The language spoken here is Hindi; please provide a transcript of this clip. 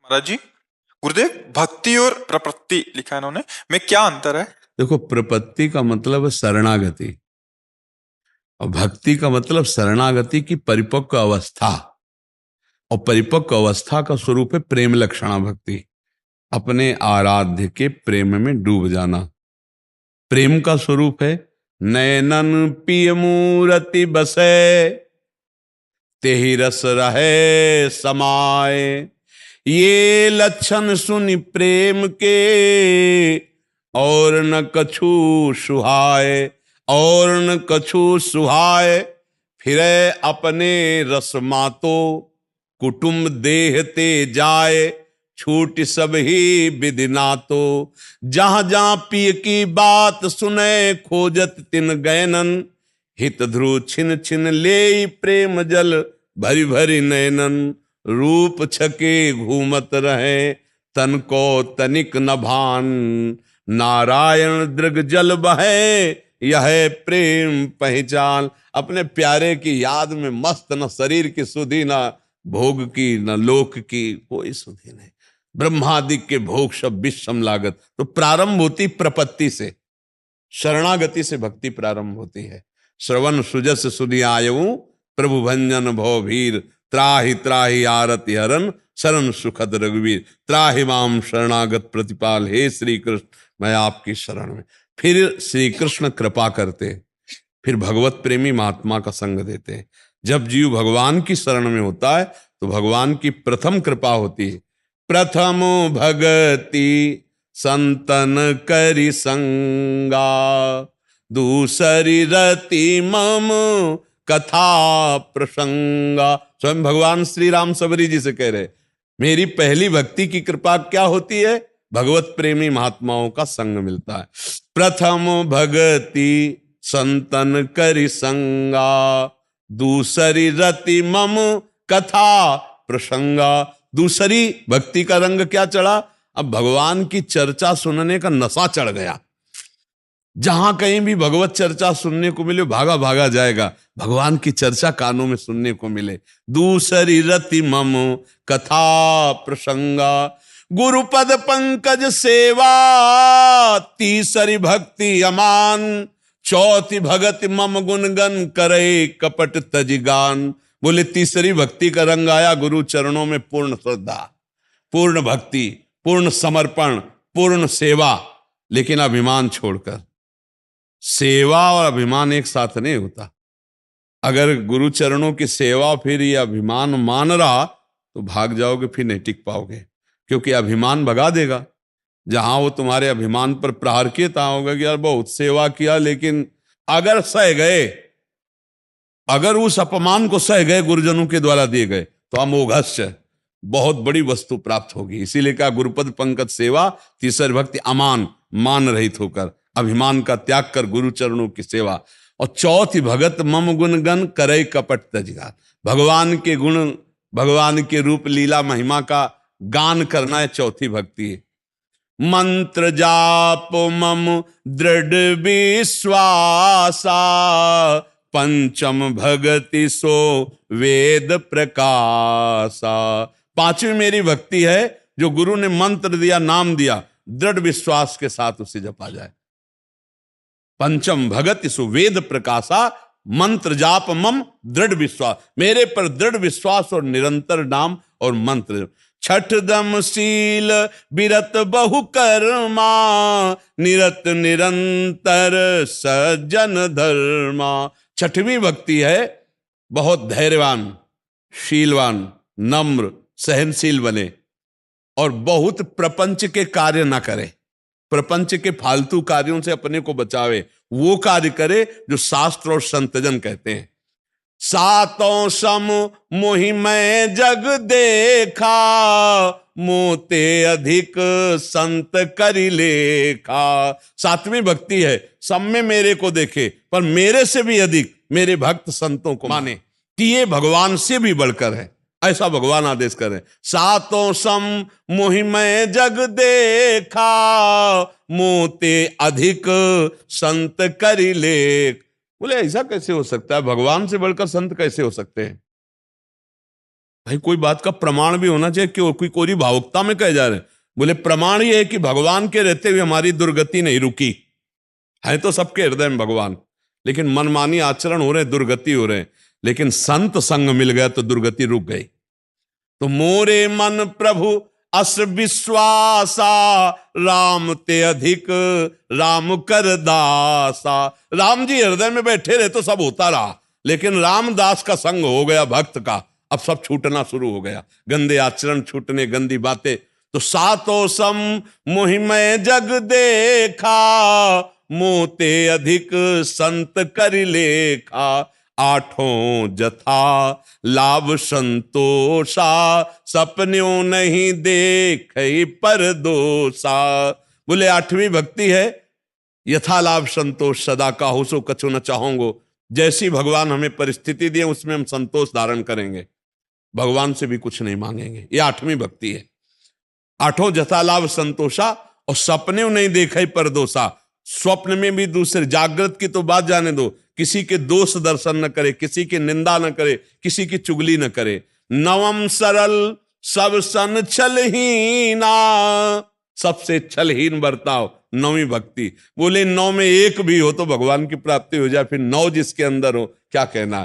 महाराज जी, गुरुदेव, भक्ति और प्रपत्ति लिखा है इन्होंने, में क्या अंतर है? देखो, प्रपत्ति का मतलब है शरणागति और भक्ति का मतलब शरणागति की परिपक्व अवस्था। और परिपक्व अवस्था का स्वरूप है प्रेम लक्षणा भक्ति, अपने आराध्य के प्रेम में डूब जाना। प्रेम का स्वरूप है नयनन पिय मूरति बसे, तेहि रस रहे समाए। ये लक्षण सुनि प्रेम के, और न कछु सुहाए, और न कछु सुहाए। फिरे अपने रस मातो, कुटुंब देह ते जाए। छूट सब ही विधि नातो, जहां जहां पिय की बात सुने। खोजत तिन गैनन, हित ध्रुव छिन छिन ले प्रेम जल। भरी भरी नैनन, रूप छके घूमत रहे। तन को तनिक न भान, नारायण दृग जल बहे। यह प्रेम पहचान। अपने प्यारे की याद में मस्त, न शरीर की सुधि, न भोग की, न लोक की कोई सुधि नहीं। ब्रह्मादिक के भोग सब विषम लागत। तो प्रारंभ होती प्रपत्ति से, शरणागति से भक्ति प्रारंभ होती है। श्रवण सुजस सुधि आयऊ, प्रभु भंजन भव भीर। त्राहि त्राहि आरति हरन, शरण सुखद रघुवीर। त्राहि माम शरणागत प्रतिपाल, हे श्री कृष्ण मैं आपकी शरण में। फिर श्री कृष्ण कृपा करते, फिर भगवत प्रेमी महात्मा का संग देते। जब जीव भगवान की शरण में होता है तो भगवान की प्रथम कृपा होती है। प्रथम भगति संतन करि संगा, दूसरी रति मम कथा प्रसंगा। स्वयं भगवान श्री राम सबरी जी से कह रहे, मेरी पहली भक्ति की कृपा क्या होती है? भगवत प्रेमी महात्माओं का संग मिलता है। प्रथम भगति संतन करि संगा, दूसरी रति मम कथा प्रसंगा। दूसरी भक्ति का रंग क्या चढ़ा? अब भगवान की चर्चा सुनने का नशा चढ़ गया। जहां कहीं भी भगवत चर्चा सुनने को मिले भागा भागा जाएगा, भगवान की चर्चा कानों में सुनने को मिले। दूसरी रति मम कथा प्रसंगा, गुरुपद पंकज सेवा। तीसरी भक्ति अमान, चौथी भगति मम गुणगन करे कपट तजिगान। बोले तीसरी भक्ति का रंग आया गुरु चरणों में पूर्ण श्रद्धा, पूर्ण भक्ति, पूर्ण समर्पण, पूर्ण सेवा। लेकिन अभिमान छोड़कर। सेवा और अभिमान एक साथ नहीं होता। अगर गुरु चरणों की सेवा फिर ये अभिमान मान रहा तो भाग जाओगे, फिर नहीं टिक पाओगे। क्योंकि अभिमान भगा देगा। जहां वो तुम्हारे अभिमान पर प्रहार किए तहां होगा कि यार बहुत सेवा किया, लेकिन अगर सह गए, अगर उस अपमान को सह गए गुरुजनों के द्वारा दिए गए, तो अमोघस्य बहुत बड़ी वस्तु प्राप्त होगी। इसीलिए कहा गुरुपद पंकज सेवा। तीसरी भक्ति अमान, मान रहित होकर, अभिमान का त्याग कर गुरु चरणों की सेवा। और चौथी भगत मम गुण गण करे कपट तजगान। भगवान के गुण, भगवान के रूप लीला महिमा का गान करना है, चौथी भक्ति है। मंत्र जाप मम दृढ़ विश्वासा, पंचम भगति सो वेद प्रकाशा। पांचवी मेरी भक्ति है जो गुरु ने मंत्र दिया, नाम दिया, दृढ़ विश्वास के साथ उसे जपा जाए। पंचम भगति सो वेद प्रकाशा, मंत्र जाप मम दृढ़ विश्वास। मेरे पर दृढ़ विश्वास और निरंतर नाम और मंत्र। छठ दम शील बिरत बहु कर्मा, निरत निरंतर सज्जन धर्मा। छठवीं भक्ति है बहुत धैर्यवान, शीलवान, नम्र, सहनशील बने और बहुत प्रपंच के कार्य ना करे। प्रपंच के फालतू कार्यों से अपने को बचावे, वो कार्य करे जो शास्त्र और संतजन कहते हैं। सातों सम मोहि मैं जग देखा, मोते अधिक संत करि लेखा। सातवीं भक्ति है सब में मेरे को देखे, पर मेरे से भी अधिक मेरे भक्त संतों को माने कि ये भगवान से भी बढ़कर है। ऐसा भगवान आदेश करें। सातों सम मोहि मैं जग देखा, मोते अधिक संत करि लेख। बोले ऐसा कैसे हो सकता है? भगवान से बढ़कर संत कैसे हो सकते हैं? भाई कोई बात का प्रमाण भी होना चाहिए, क्यों कोई कोरी भावुकता में कहे जा रहे हैं? बोले प्रमाण ये है कि भगवान के रहते हुए हमारी दुर्गति नहीं रुकी है। तो सबके हृदय में भगवान, लेकिन मनमानी आचरण हो रहे, दुर्गति हो रहे। लेकिन संत संग मिल गया तो दुर्गति रुक गई। तो मोरे मन प्रभु अस विश्वासा, राम ते अधिक राम कर दासा। राम जी हृदय में बैठे रहे तो सब होता रहा, लेकिन रामदास का संग हो गया भक्त का, अब सब छूटना शुरू हो गया, गंदे आचरण छूटने, गंदी बातें। तो सातों सम मोहिमय जग देखा, मोते अधिक संत कर लेखा। आठों जथा लाभ संतोषा, सपन्यों नहीं देख पर दोषा। बोले आठवीं भक्ति है यथा लाभ संतोष, सदा का हो सो कछु न चाहोंगो। जैसी भगवान हमें परिस्थिति दिए उसमें हम संतोष धारण करेंगे, भगवान से भी कुछ नहीं मांगेंगे। ये आठवीं भक्ति है। आठों जथा लाभ संतोषा, और सपने नहीं देखे पर दोषा। स्वप्न में भी दूसरे, जागृत की तो बात जाने दो, किसी के दोष दर्शन न करे, किसी की निंदा न करे, किसी की चुगली न करे। नवम सरल सब सन छलहीना, सबसे छलहीन बर्ताव, नौवीं भक्ति। बोले 9 में एक भी हो तो भगवान की प्राप्ति हो जाए, फिर 9 जिसके अंदर हो क्या कहना है।